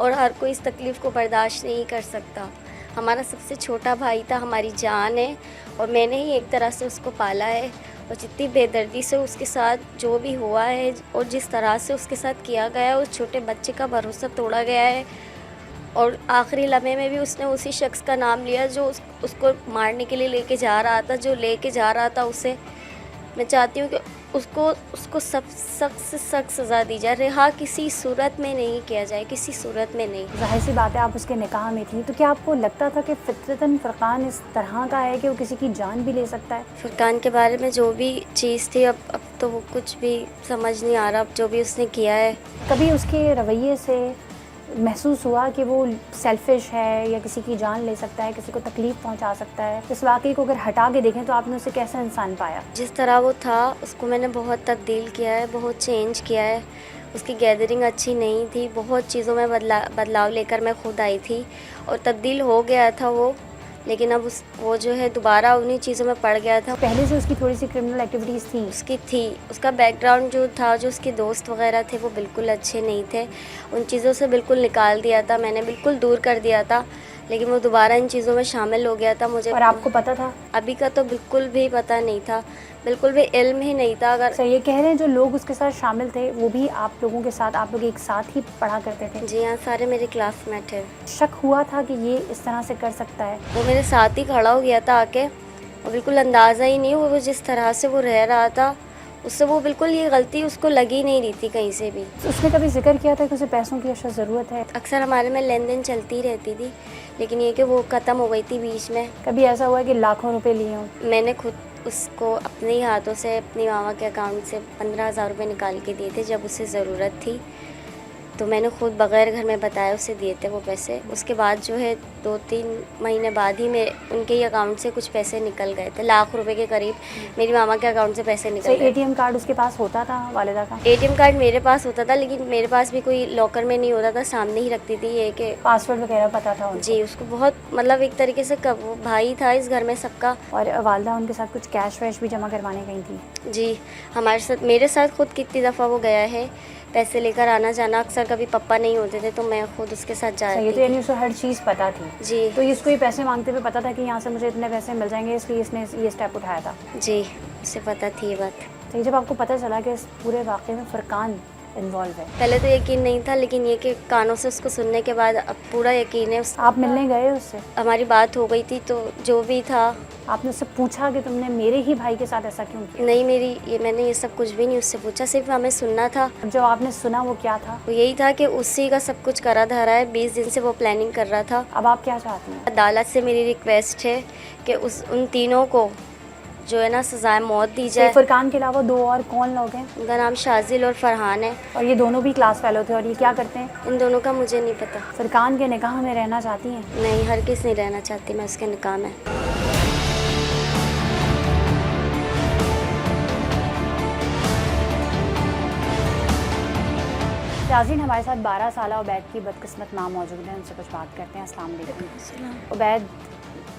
और हर कोई इस तकलीफ़ को बर्दाश्त नहीं कर सकता। हमारा सबसे छोटा भाई था, हमारी जान है और मैंने ही एक तरह से उसको पाला है और जितनी बेदर्दी से उसके साथ जो भी हुआ है और जिस तरह से उसके साथ किया गया, उस छोटे बच्चे का भरोसा तोड़ा गया है और आखिरी लम्हे में भी उसने उसी शख्स का नाम लिया जो उसको मारने के लिए लेके जा रहा था, जो लेके जा रहा था उसे। मैं चाहती हूँ कि उसको सख्त से सख्त सज़ा दी जाए, रिहा किसी सूरत में नहीं किया जाए, किसी सूरत में नहीं। जाहिर सी बात है, आप उसके निकाह में थी, तो क्या आपको लगता था कि फितरतन फुरकान इस तरह का है कि वो किसी की जान भी ले सकता है? फुरकान के बारे में जो भी चीज़ थी, अब तो वो कुछ भी समझ नहीं आ रहा, अब जो भी उसने किया है। कभी उसके रवैये से महसूस हुआ कि वो सेल्फिश है या किसी की जान ले सकता है, किसी को तकलीफ़ पहुंचा सकता है? इस वाक़े को अगर हटा के देखें तो आपने उसे कैसा इंसान पाया? जिस तरह वो था उसको मैंने बहुत तब्दील किया है, बहुत चेंज किया है। उसकी गैदरिंग अच्छी नहीं थी, बहुत चीज़ों में बदलाव लेकर मैं खुद आई थी और तब्दील हो गया था वो, लेकिन अब वो जो है दोबारा उन्हीं चीज़ों में पड़ गया था। पहले से उसकी थोड़ी सी क्रिमिनल एक्टिविटीज़ थी? उसका बैकग्राउंड जो था, जो उसके दोस्त वगैरह थे, वो बिल्कुल अच्छे नहीं थे। उन चीज़ों से बिल्कुल निकाल दिया था मैंने, बिल्कुल दूर कर दिया था, लेकिन वो दोबारा इन चीज़ों में शामिल हो गया था। मुझे और आपको पता था? अभी का तो बिल्कुल भी पता नहीं था, बिल्कुल भी इल्म ही नहीं था। अगर सर ये कह रहे हैं जो लोग उसके साथ शामिल थे वो भी आप लोगों के साथ, आप लोग एक साथ ही पढ़ा करते थे? जी हाँ, सारे मेरे क्लासमेट हैं। शक हुआ था कि ये इस तरह से कर सकता है? वो मेरे साथ ही खड़ा हो गया था आके और बिल्कुल अंदाज़ा ही नहीं, वो जिस तरह से वो रह रहा था उससे वो बिल्कुल ये गलती उसको लगी नहीं रही थी कहीं से भी। उसने कभी जिक्र किया था कि उसे पैसों की अशद ज़रूरत है? अक्सर हमारे में लेन देन चलती रहती थी, लेकिन ये कि वो ख़त्म हो गई थी बीच में। कभी ऐसा हुआ है कि लाखों रुपए लिए हों? मैंने खुद उसको अपने ही हाथों से अपनी मामा के अकाउंट से 15,000 रुपये निकाल के दिए थे जब उसे ज़रूरत थी। तो मैंने खुद बग़ैर घर में बताए उसे दिए थे वो पैसे। उसके बाद जो है 2-3 महीने बाद ही उनके ही अकाउंट से कुछ पैसे निकल गए थे, लाख रुपए के करीब मेरी मामा के अकाउंट से पैसे निकल गए। एटीएम कार्ड उसके पास होता था वालिदा का? एटीएम कार्ड मेरे पास होता था, लेकिन मेरे पास भी कोई लॉकर में नहीं होता था, सामने ही रखती थी। ये कि पासवर्ड वगैरह पता था उनको? जी, उसको बहुत मतलब एक तरीके से वो भाई था इस घर में सबका। और वालिदा उनके साथ कुछ कैश वैश भी जमा करवाने गई थी? जी, हमारे साथ, मेरे साथ खुद कितनी दफ़ा वो गया है पैसे लेकर आना जाना। अक्सर कभी पापा नहीं होते थे तो मैं खुद उसके साथ जाती थी। तो यानी उसे हर चीज़ पता थी? जी। तो इसको ये पैसे मांगते हुए पता था कि यहाँ से मुझे इतने पैसे मिल जाएंगे, इसलिए इसने ये स्टेप उठाया था? जी, उसे पता थी ये बात। तो ये जब आपको पता चला कि इस पूरे वाक़े में फुरकान इन्वॉल्व है, पहले तो यकीन नहीं था, लेकिन ये कि कानों से उसको सुनने के बाद अब पूरा यकीन है। आप मिलने गए उससे? हमारी बात हो गई थी, तो जो भी था। आपने उससे पूछा कि तुमने मेरे ही भाई के साथ ऐसा क्यों किया? नहीं, मैंने ये सब कुछ भी नहीं उससे पूछा, सिर्फ हमें सुनना था। जो आपने सुना वो क्या था? वो यही था कि उसी का सब कुछ करा धरा है, 20 दिन से वो प्लानिंग कर रहा था। अब आप क्या चाहती हैं? अदालत से मेरी रिक्वेस्ट है कि उन तीनों को जो है ना सजाए मौत दी जाए। फुरकान के अलावा 2 और कौन लोग हैं? उनका नाम शाजिल और फरहान है। और ये दोनों भी क्लास फेलो थे, और ये क्या करते हैं? इन दोनों का मुझे नहीं पता। फुरकान के निकाह में रहना चाहती हैं? नहीं, हर किस नहीं रहना चाहती मैं उसके निकाह में। नाज़रीन, हमारे साथ 12 साल उबैद की बदकिस्मत माँ मौजूद है, उनसे कुछ बात करते हैं। अस्सलाम वालेकुम। उबैद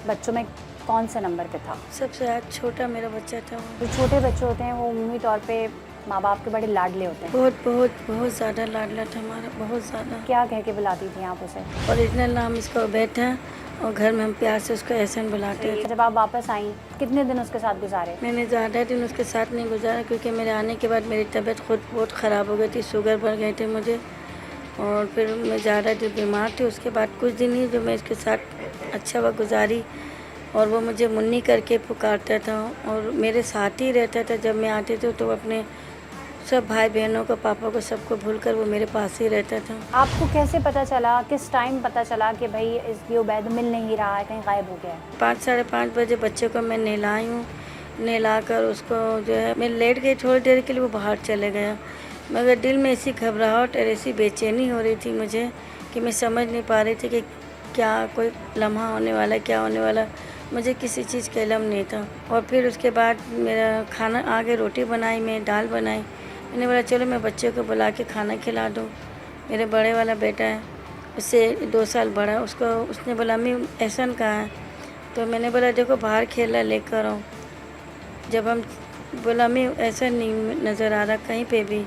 बच्चों में कौन से नंबर पे था? सबसे छोटा मेरा बच्चा था। जो छोटे बच्चे होते हैं वो उम्मी तौर पे माँ बाप के बड़े लाडले होते हैं। बहुत ज़्यादा लाडला था हमारा, बहुत ज़्यादा। क्या कह के बुलाती थी आप उसे? ओरिजिनल नाम इसका उबैद है और घर में हम प्यार से उसको एहसन बुलाते हैं। जब आप वापस आई कितने दिन उसके साथ गुजारे? मैंने ज़्यादा दिन उसके साथ नहीं गुजारा, क्योंकि मेरे आने के बाद मेरी तबीयत खुद बहुत ख़राब हो गई थी, शुगर बढ़ गए थे मुझे, और फिर मैं ज़्यादा दिन बीमार थी। उसके बाद कुछ दिन ही जो मैं इसके साथ अच्छा वक्त गुजारी, और वो मुझे मुन्नी करके पुकारता था और मेरे साथ ही रहता था। जब मैं आती थी तो अपने सब भाई बहनों को, पापा को, सबको भूलकर वो मेरे पास ही रहता था। आपको कैसे पता चला, किस टाइम पता चला कि भाई ये उबैद मिल नहीं रहा है, कहीं गायब हो गया है? 5 साढ़े 5 बजे बच्चे को मैं नहलाई हूँ, नहलाकर उसको जो है मैं लेट गई थोड़ी देर के लिए, वो बाहर चले गया। मगर दिल में ऐसी घबराहट और ऐसी बेचैनी हो रही थी मुझे कि मैं समझ नहीं पा रही थी कि क्या कोई लम्हा होने वाला, क्या होने वाला, मुझे किसी चीज़ का इल्म नहीं था। और फिर उसके बाद मेरा खाना आगे, रोटी बनाई, मैं दाल बनाई। मैंने बोला चलो मैं बच्चे को बुला के खाना खिला दूँ। मेरे बड़े वाला बेटा है, उससे 2 साल बड़ा, उसने बोला अम्मी एहसन कहाँ है? तो मैंने बोला देखो बाहर खेला लेकर आओ। जब हम बोला अम्मी एहसन नहीं नज़र आ रहा कहीं पे भी।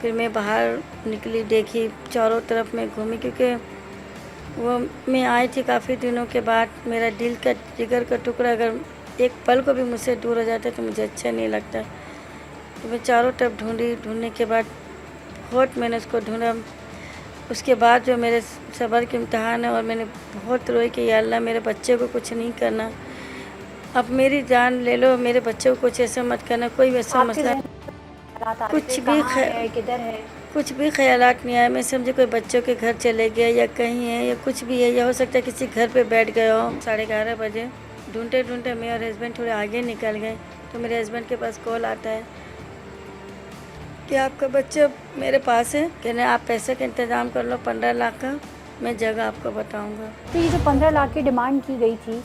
फिर मैं बाहर निकली, देखी चारों तरफ मैं घूमी, क्योंकि वो मैं आई थी काफ़ी दिनों के बाद। मेरा दिल का, जिगर का टुकड़ा अगर एक पल को भी मुझसे दूर हो जाता तो मुझे अच्छा नहीं लगता। तो मैं चारों तरफ ढूंढने के बाद बहुत मैंने उसको ढूंढा। उसके बाद जो मेरे सब्र के इम्तहान है, और मैंने बहुत रोई कि या अल्लाह मेरे बच्चे को कुछ नहीं करना, अब मेरी जान ले लो, मेरे बच्चे को कुछ ऐसा मत करना। कोई वैसा मसला कुछ भी किधर है, कुछ भी ख्यालात नहीं आया। मैं समझे कोई बच्चों के घर चले गए या कहीं है या कुछ भी है, या हो सकता है किसी घर पे बैठ गए हो। 11:30 बजे ढूंढते ढूंढते मैं और हस्बैंड थोड़े आगे निकल गए, तो मेरे हस्बैंड के पास कॉल आता है कि आपका बच्चा मेरे पास है, कहने आप पैसे का इंतज़ाम कर लो 15 लाख का, मैं जगह आपको बताऊँगा। तो ये जो 15 लाख की डिमांड की गई थी,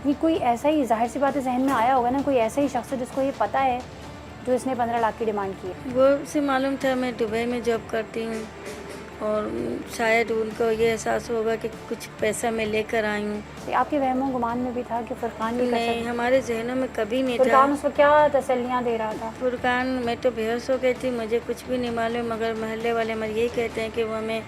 ये कोई ऐसा ही, जाहिर सी बात है जहन में आया होगा ना, कोई ऐसा ही शख्स है जिसको ये पता है जो इसने 15 लाख की डिमांड की है? वो उसे मालूम था मैं दुबई में जॉब करती हूँ, और शायद उनको ये एहसास होगा कि कुछ पैसा मैं लेकर आई हूँ। आपके वहमो गुमान में भी था कि फुरकान भी नहीं, हमारे जहनों में कभी नहीं था। फुरकान उसको क्या तसल्लियाँ दे रहा था? फुरकान, मैं तो बेहोश हो गई थी, मुझे कुछ भी नहीं मालूम, मगर महल्ले वाले हमारे यही कहते हैं कि वो हमें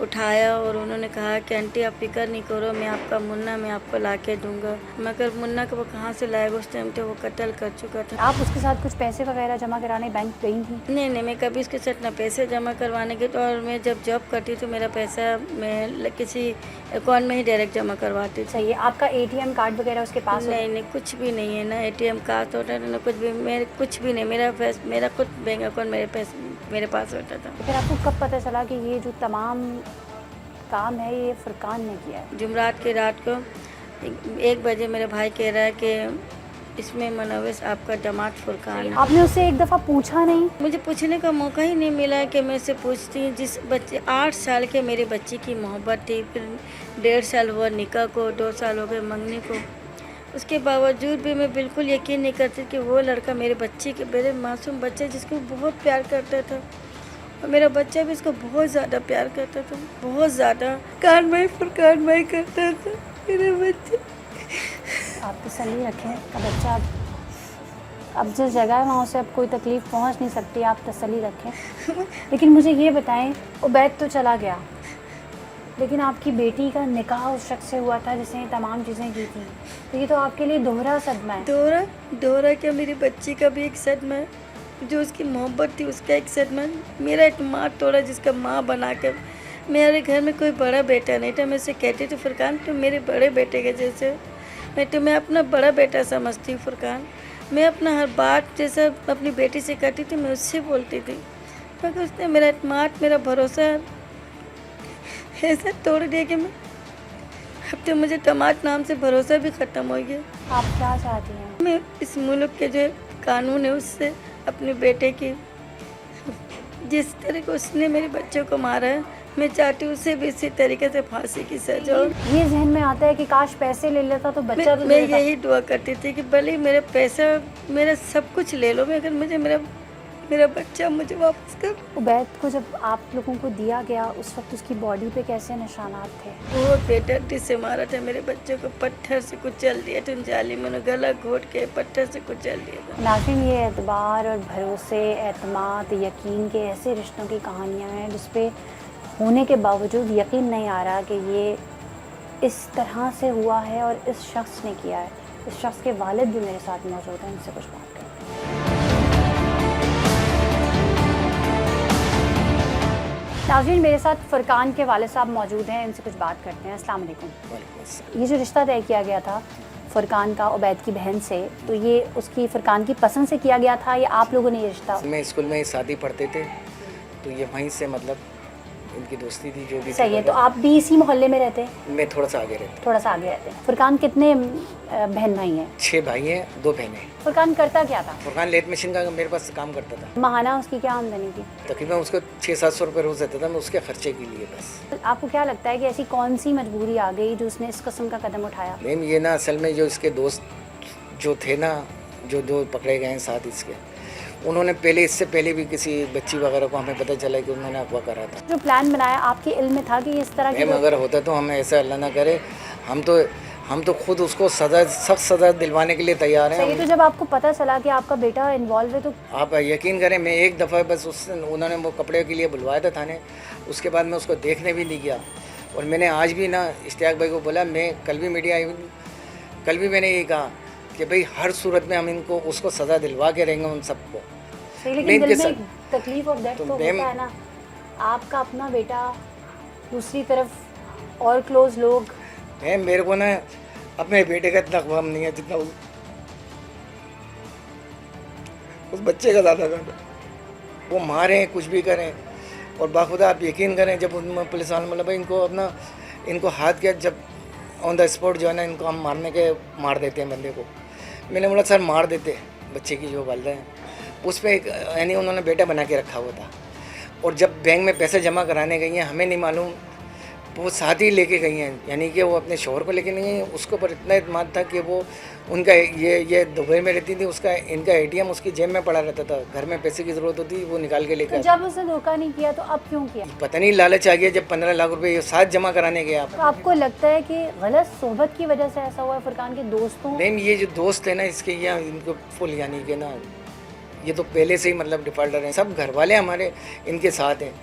उठाया और उन्होंने कहा कि आंटी आप फिक्र नहीं करो, मैं आपका मुन्ना मैं आपको ला के दूँगा। मगर मुन्ना को वो कहाँ से लाएगा, उस टाइम तो वो कत्ल कर चुका था। आप उसके साथ कुछ पैसे वगैरह जमा कराने बैंक गई थी? नहीं, मैं कभी उसके साथ ना पैसे जमा करवाने गई, तो और मैं जब जॉब करती तो मेरा पैसा मैं किसी अकाउंट में ही डायरेक्ट जमा करवाती थी। सही है। आपका ATM कार्ड वगैरह उसके पास? नहीं, कुछ भी नहीं है, ना ATM कार्ड होता था, ना कुछ भी, मेरे कुछ भी नहीं। मेरा खुद बैंक अकाउंट मेरे पास होता था। फिर आपको कब पता चला कि ये जो तमाम काम है ये फुरकान ने किया है? जुमरात की रात को 1 बजे मेरा भाई कह रहा है कि इसमें मनोवेश आपका दामाद फुरकान है। आपने उससे एक दफ़ा पूछा नहीं? मुझे पूछने का मौका ही नहीं मिला कि मैं उससे पूछती हूँ। जिस बच्चे 8 साल के मेरे बच्चे की मोहब्बत थी, फिर 1.5 साल हुआ निकाह को, 2 साल हो गए मंगने को, उसके बावजूद भी मैं बिल्कुल यकीन नहीं करती कि वो लड़का मेरे बच्चे के, मेरे मासूम बच्चे जिसको बहुत प्यार करता था, और मेरा बच्चा भी इसको बहुत ज़्यादा प्यार करता था, बहुत ज़्यादा फुरकान भाई करता था मेरे बच्चे। आप तसल्ली रखें, का बच्चा अब जिस जगह है वहाँ उसे अब कोई तकलीफ़ पहुँच नहीं सकती, आप तसल्ली रखें। लेकिन मुझे ये बताएं, उबैद तो चला गया, लेकिन आपकी बेटी का निकाह उस शख्स से हुआ था जिसने तमाम चीज़ें की थी, तो ये तो आपके लिए दोहरा सदमा है। दोहरा क्या, मेरी बच्ची का भी एक सदमा है, जो उसकी मोहब्बत थी उसका एक सदमा है, मेरा एतमाद तोड़ा जिसका माँ बनाकर। मेरे घर में कोई बड़ा बेटा नहीं था, मैं उसे कहती थी फुरकान तुम मेरे बड़े बेटे के जैसे, मैं तुम्हें अपना बड़ा बेटा समझती हूँ फुरकान। मैं अपना हर बात जैसा अपनी बेटी से करती थी, मैं उससे बोलती थी, मगर उसने मेरा एतमाद, मेरा भरोसा ऐसा तोड़ दिया कि मैं अब तो मुझे दामाद नाम से भरोसा भी ख़त्म हो गया। आप क्या चाहती हैं? मैं इस मुल्क के जो कानून है उससे अपने बेटे की, जिस तरह को उसने मेरे बच्चों को मारा है, मैं चाहती हूँ उसे भी इसी तरीके से फांसी की सजा हो। ये जहन में आता है कि काश पैसे ले लेता तो बच्चा तो मैं देता। यही दुआ करती थी कि भले ही मेरा पैसा, मेरा सब कुछ ले लो, मगर मुझे मेरा बच्चा मुझे वापस कर। उबैद को जब आप लोगों को दिया गया उस वक्त उसकी बॉडी पे कैसे निशानात थे? बहुत बेदर्दी से मारा था मेरे बच्चे को, पत्थर से कुचल दिया था, जाली में गला घोट के पत्थर से कुचल दिया था। नाज़रीन, ये एतबार और भरोसे, एतमाद, यकीन के ऐसे रिश्तों की कहानियाँ हैं जिसपे होने के बावजूद यकीन नहीं आ रहा कि ये इस तरह से हुआ है और इस शख्स ने किया है। इस शख्स के वालिद भी मेरे साथ मौजूद हैं, उनसे कुछ बात करते हैं। नाज़रीन, मेरे साथ फुरकान के वालिद साहब मौजूद हैं, इनसे कुछ बात करते हैं। अस्सलाम वालेकुम। ये जो रिश्ता तय किया गया था फुरकान का उबैद की बहन से, तो ये उसकी फुरकान की पसंद से किया गया था या आप लोगों ने ये रिश्ता? मैं स्कूल में ही शादी पढ़ते थे, तो ये वहीं से मतलब इनकी दोस्ती थी जो भी। सही है, तो आप भी इसी मोहल्ले में रहते हैं? मैं थोड़ा सा आगे रहता। थोड़ा सा आगे रहते हैं। फुरकान कितने बहन भाई हैं? 6 भाई हैं, 2 बहनें। फुरकान करता क्या था? फुरकान लेथ मशीन का मेरे पास काम करता था। माहाना उसकी क्या आमदनी थी? तकरीबन उसको 600-700 रुपये रोज़ देता था मैं उसके खर्चे के लिए बस। आपको क्या लगता है कि ऐसी कौन सी मजबूरी आ गई जो उसने इस किस्म का कदम उठाया? मैम ये ना असल में जो इसके दोस्त जो थे ना, जो 2 पकड़े गए हैं साथ इसके, उन्होंने इससे पहले भी किसी बच्ची वगैरह को हमें पता चला कि उन्होंने अगवा करा था। जो प्लान बनाया आपके इल्म में था कि इस तरह की? मैम अगर होता तो हमें ऐसा अल्लाह ना करे, हम तो खुद उसको सख्त सज़ा दिलवाने के लिए तैयार हैं। सही, तो जब आपको पता चला कि आपका बेटा इन्वॉल्व है तो? आप यकीन करें, मैं एक दफ़ा बस उन्होंने वो कपड़े के लिए बुलवाया था थाने, उसके बाद मैं उसको देखने भी नहीं गया। और मैंने आज भी ना इश्तियाक भाई को बोला, मैं कल भी मीडिया आई, कल भी मैंने यही कहा कि भाई हर सूरत में हम उसको सज़ा दिलवा के रहेंगे उन सबको। सही, लेकिन दिल में तकलीफ और दर्द तो होता है ना, आपका अपना बेटा, दूसरी तरफ और क्लोज लोग। मैम मेरे को ना अपने बेटे का इतना ख्वाब नहीं है जितना उस बच्चे का ज़्यादा कर। वो मारें कुछ भी करें, और बाखुदा आप यकीन करें, जब उन पुलिस वाले मतलब इनको हाथ किया, जब ऑन द स्पॉट जो है ना इनको हम मार देते हैं बंदे को। मैंने बोला सर मार देते बच्चे की जो वालिदा है, उस पर एक यानी उन्होंने बेटा बना के रखा हुआ था। और जब बैंक में पैसे जमा कराने गई हैं, हमें नहीं मालूम, वो साथ ही लेके गई हैं, यानी कि वो अपने शौहर को लेके नहीं गई। उसके ऊपर इतना इत्मीनान था कि वो उनका ये दुबई में रहती थी, इनका ATM उसकी जेब में पड़ा रहता था, घर में पैसे की ज़रूरत होती वो निकाल के लेकर। तो जब उसने धोखा नहीं किया तो अब क्यों किया? पता नहीं लालच आ गया, जब 15 लाख रुपए ये साथ जमा कराने गए। तो आपको लगता है कि गलत सोहबत की वजह से ऐसा हुआ है फुरकान के दोस्तों? नहीं, ये जो दोस्त है ना इसके, यहाँ इनको फुल यानी कि ना ये तो पहले से ही मतलब डिफ़ॉल्टर हैं, सब घर वाले हमारे इनके साथ हैं।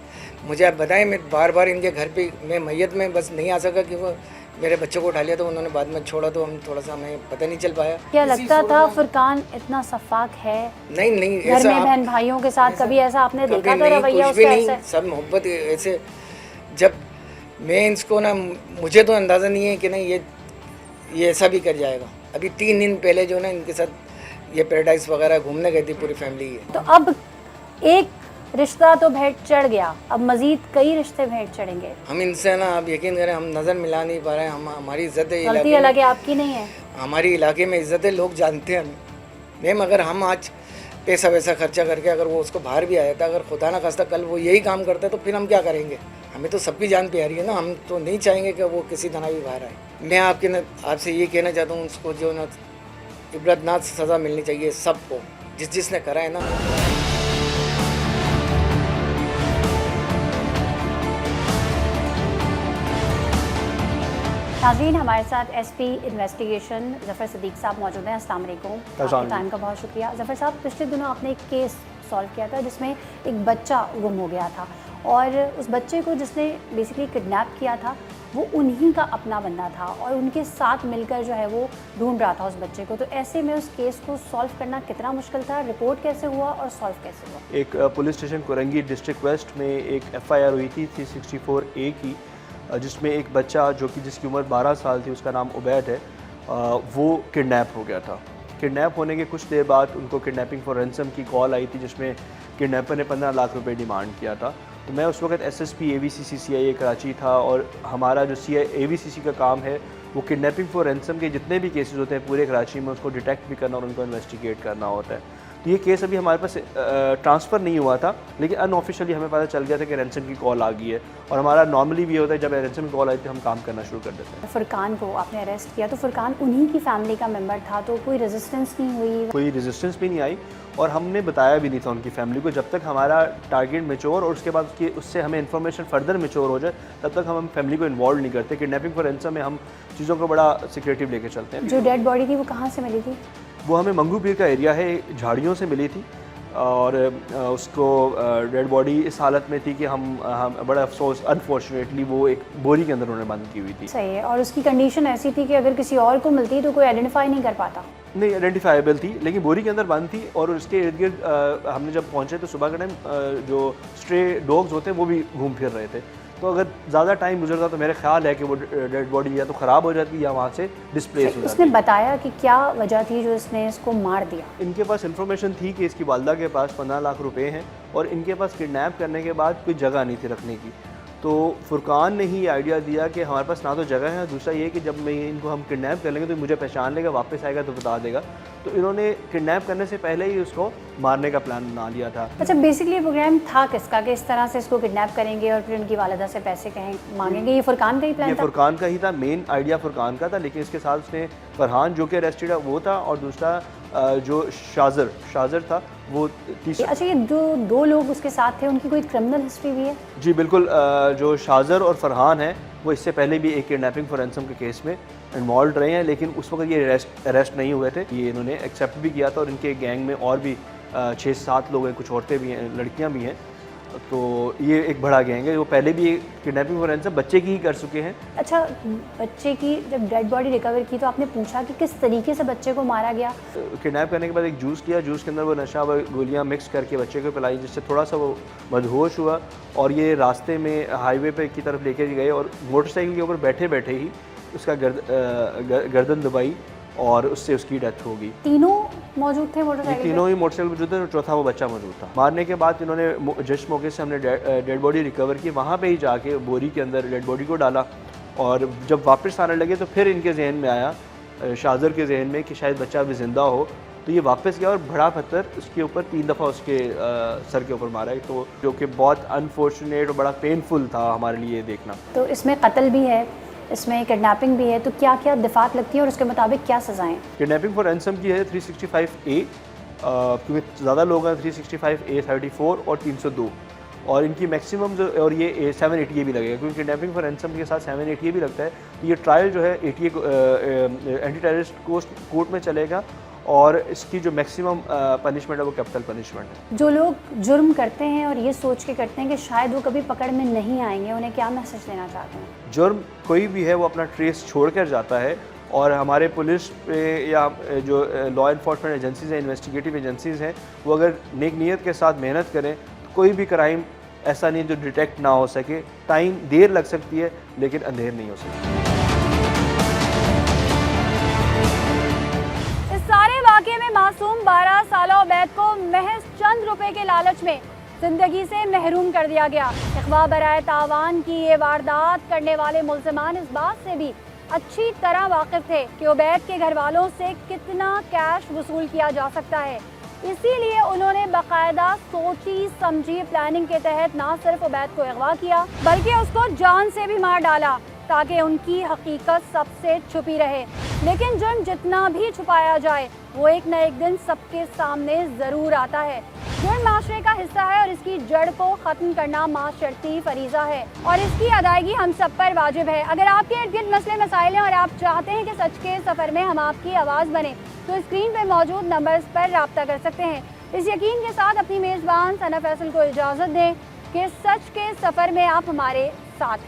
मुझे आप बताएं, मैं बार बार इनके घर पे, मैं मैयत में बस नहीं आ सका कि वो मेरे बच्चों को उठा लिया, तो उन्होंने बाद में छोड़ा, तो हम थोड़ा सा हमें पता नहीं चल पाया। क्या लगता था फुरकान इतना सफाक है? नहीं घर में बहन भाइयों के साथ कभी ऐसा आपने देखा था रवैया उसका ऐसा? सब मोहब्बत ऐसे। जब मैं इसको ना, मुझे तो अंदाज़ा नहीं है कि नहीं ये ऐसा भी कर जाएगा। अभी 3 दिन पहले जो ना इनके साथ ये पैराडाइज वगैरह घूमने गई थी पूरी फैमिली। तो अब एक रिश्ता तो भेंट चढ़ गया, अब मजीद कई रिश्ते भेंट चढ़ेंगे। हम इनसे ना, आप यकीन करें, हम नज़र मिला नहीं पा रहे हैं। हमारी इज्जत है, गलती अलग है, आपकी नहीं है। हमारी इलाके में इज्जत है, लोग जानते हैं हमें। मैम अगर हम आज पैसा वैसा खर्चा करके अगर वो उसको बाहर भी आया था, अगर खुदा ना खास्ता कल वो यही काम करता है तो फिर हम क्या करेंगे? हमें तो सबकी जान प्यारी है ना, हम तो नहीं चाहेंगे कि वो किसी तरह भी बाहर आए। मैं आपसे ये कहना चाहता हूँ, उसको जो ना इबरतनाक सज़ा मिलनी चाहिए सबको, जिसने करा है ना। नाज़रीन, हमारे साथ एसपी इन्वेस्टिगेशन ज़फ़र सिद्दीक साहब मौजूद हैं। अस्सलाम वालेकुम। आपके टाइम का बहुत शुक्रिया। ज़फ़र साहब, पिछले दिनों आपने एक केस सॉल्व किया था जिसमें एक बच्चा गुम हो गया था और उस बच्चे को जिसने बेसिकली किडनैप किया था वो उन्हीं का अपना बंदा था और उनके साथ मिलकर जो है वो ढूंढ रहा था उस बच्चे को। तो ऐसे में उस केस को सॉल्व करना कितना मुश्किल था? रिपोर्ट कैसे हुआ और सॉल्व कैसे हुआ? एक police station Korangi district west में एक FIR हुई थी 364A की, जिसमें एक बच्चा जो कि जिसकी उम्र 12 साल थी, उसका नाम उबैद है, वो किडनैप हो गया था। किडनैप होने के कुछ देर बाद उनको किडनैपिंग फॉर रैंसम की कॉल आई थी, जिसमें किडनैपर ने 15 लाख रुपए डिमांड किया था। तो मैं उस वक्त SSP AVCC CIA कराची था और हमारा जो AVCC का काम है वो किडनैपिंग फॉर रैंसम के जितने भी केसेस होते हैं पूरे कराची में उसको डिटेक्ट भी करना और उनको इन्वेस्टिगेट करना होता है। तो ये केस अभी हमारे पास ट्रांसफ़र नहीं हुआ था, लेकिन अनऑफिशियली हमें पता चल गया था कि रैंसम की कॉल आ गई है और हमारा नॉर्मली भी होता है जब रैंसम की कॉल आई थी हम काम करना शुरू कर देते हैं। फुरकान को आपने अरेस्ट किया, तो फुरकान उन्हीं की फैमिली का मेंबर था, तो कोई रेजिस्टेंस नहीं हुई? कोई रेजिस्टेंस भी नहीं आई और हमने बताया भी नहीं था उनकी फैमिली को। जब तक हमारा टारगेट मेच्योर और उसके बाद उससे हमें इन्फॉर्मेशन फर्दर मेच्योर हो जाए तब तक हम फैमिली को इन्वॉल्व नहीं करते। किडनैपिंग फॉर रैंसम में हम चीज़ों को बड़ा सिक्योरिटिव लेके चलते हैं। जो डेड बॉडी थी वो कहाँ से मिली थी? वो हमें मंगू पीर का एरिया है, झाड़ियों से मिली थी और उसको डेड बॉडी इस हालत में थी कि हम बड़ा अफसोस, अनफॉर्चुनेटली वो एक बोरी के अंदर उन्होंने बंद की हुई थी। सही है। और उसकी कंडीशन ऐसी थी कि अगर किसी और को मिलती तो कोई आइडेंटिफाई नहीं कर पाता? नहीं, आइडेंटिफाइबल थी, लेकिन बोरी के अंदर बंद थी और उसके इर्द गिर्द हमने जब पहुंचे तो सुबह के टाइम जो स्ट्रे डॉग्स होते हैं वो भी घूम फिर रहे थे। तो अगर ज़्यादा टाइम गुजरता तो मेरा ख्याल है कि वो डेड बॉडी या तो ख़राब हो जाती या वहाँ से डिस्प्लेस हो जाती। उसने बताया कि क्या वजह थी जो इसने इसको मार दिया? इनके पास इन्फॉर्मेशन थी कि इसकी वालदा के पास 15 लाख रुपए हैं और इनके पास किडनैप करने के बाद कोई जगह नहीं थी रखने की। तो फुरकान ने ही आइडिया दिया कि हमारे पास ना तो जगह है, दूसरा ये कि जब मैं इनको हम किडनैप कर लेंगे तो मुझे पहचान लेगा, वापस आएगा तो बता देगा। तो इन्होंने किडनैप करने से पहले ही उसको मारने का प्लान बना लिया था। अच्छा, बेसिकली प्रोग्राम था किसका कि इस तरह से इसको किडनैप करेंगे और फिर उनकी वालिदा से पैसे मांगेंगे? ये फुरकान का ही प्लान ये था? फुरकान का ही था, मेन आइडिया फुरकान का था, लेकिन इसके साथ उसने फरहान जो कि अरेस्टेड है वो था और दूसरा जो शाजर था वो तीसरा। अच्छा, ये दो लोग उसके साथ थे, उनकी कोई क्रिमिनल हिस्ट्री भी है? जी बिल्कुल, जो शाजर और फरहान है वो इससे पहले भी एक किडनैपिंग फॉर रैंसम के केस में इन्वॉल्व रहे हैं, लेकिन उस वक्त ये अरेस्ट नहीं हुए थे। ये इन्होंने एक्सेप्ट भी किया था और इनके गैंग में और भी 6-7 लोग हैं, कुछ औरतें भी हैं, लड़कियां भी हैं। तो ये एक बड़ा गैंग है, वो पहले भी किडनैपिंग फॉर रैंसम बच्चे की ही कर चुके हैं। अच्छा, बच्चे की जब डेड बॉडी रिकवर की तो आपने पूछा कि किस तरीके से बच्चे को मारा गया? किडनैप करने के बाद एक जूस किया, जूस के अंदर वो नशा व गोलियां मिक्स करके बच्चे को पिलाई, जिससे थोड़ा सा वो मदहोश हुआ और ये रास्ते में हाईवे पे की तरफ लेके गए और मोटरसाइकिल के ऊपर बैठे बैठे ही उसका गर्दन दबाई और उससे उसकी डेथ हो गई। तीनों मौजूद थे मोटरसाइकिल? तीनों ही मोटरसाइकिल मौजूद थे और चौथा वो बच्चा मौजूद था। मारने के बाद इन्होंने जिस मौके से हमने डेड बॉडी रिकवर की वहाँ पे ही जाके बोरी के अंदर डेड बॉडी को डाला और जब वापस आने लगे तो फिर इनके जहन में आया, शाजर के जहन में, कि शायद बच्चा अभी ज़िंदा हो। तो ये वापस गया और बड़ा पत्थर उसके ऊपर 3 दफ़ा उसके सर के ऊपर मारा है, तो जो कि बहुत अनफॉर्चुनेट और बड़ा पेनफुल था हमारे लिए देखना। तो इसमें कत्ल भी है, इसमें किडनैपिंग भी है, तो क्या क्या दफात लगती है और उसके मुताबिक क्या सज़ाएं? किडनैपिंग फॉर रैंसम की है 365A, क्योंकि ज़्यादा लोग हैं, 365A 34 और 302 और इनकी मैक्सिमम जो, और ये 780A भी लगेगा क्योंकि किडनैपिंग फॉर रैंसम के साथ 780A भी लगता है। तो ये ट्रायल जो है 80A एंटी टेररिस्ट कोर्ट में चलेगा और इसकी जो मैक्सिमम पनिशमेंट है वो कैपिटल पनिशमेंट है। जो लोग जुर्म करते हैं और ये सोच के करते हैं कि शायद वो कभी पकड़ में नहीं आएंगे, उन्हें क्या मैसेज देना चाहते हैं? जुर्म कोई भी है वो अपना ट्रेस छोड़ कर जाता है और हमारे पुलिस पे या जो लॉ इन्फोर्समेंट एजेंसीज़ हैं, इन्वेस्टिगेटिव एजेंसीज़ हैं, वो अगर नेक नीयत के साथ मेहनत करें तो कोई भी क्राइम ऐसा नहीं जो डिटेक्ट ना हो सके। टाइम देर लग सकती है लेकिन अंधेर नहीं हो सकती। इस सारे वाक़े में मासूम 12 साला उबैद को महज चंद रुपए के लालच में जिंदगी से महरूम कर दिया गया। इख्वा बराए तावान की ये वारदात करने वाले मुल्ज़िमान इस बात से भी अच्छी तरह वाकिफ थे कि उबैद के घर वालों से कितना कैश वसूल किया जा सकता है। इसीलिए उन्होंने बाकायदा सोची समझी प्लानिंग के तहत ना सिर्फ उबैद को अगवा किया बल्कि उसको जान से भी मार डाला ताकि उनकी हकीकत सबसे छुपी रहे। लेकिन जुर्म जितना भी छुपाया जाए वो एक न एक दिन सबके सामने ज़रूर आता है। जुर्म माशरे का हिस्सा है और इसकी जड़ को ख़त्म करना माशरती फरीज़ा है और इसकी अदायगी हम सब पर वाजिब है। अगर आपके इर्द गिर्द मसले मसाइल हैं और आप चाहते हैं कि सच के सफ़र में हम आपकी आवाज़ बने तो स्क्रीन पर मौजूद नंबर्स पर रब्ता कर सकते हैं। इस यकीन के साथ अपनी मेज़बान सना फैसल को इजाज़त दें कि सच के सफ़र में आप हमारे साथ हैं।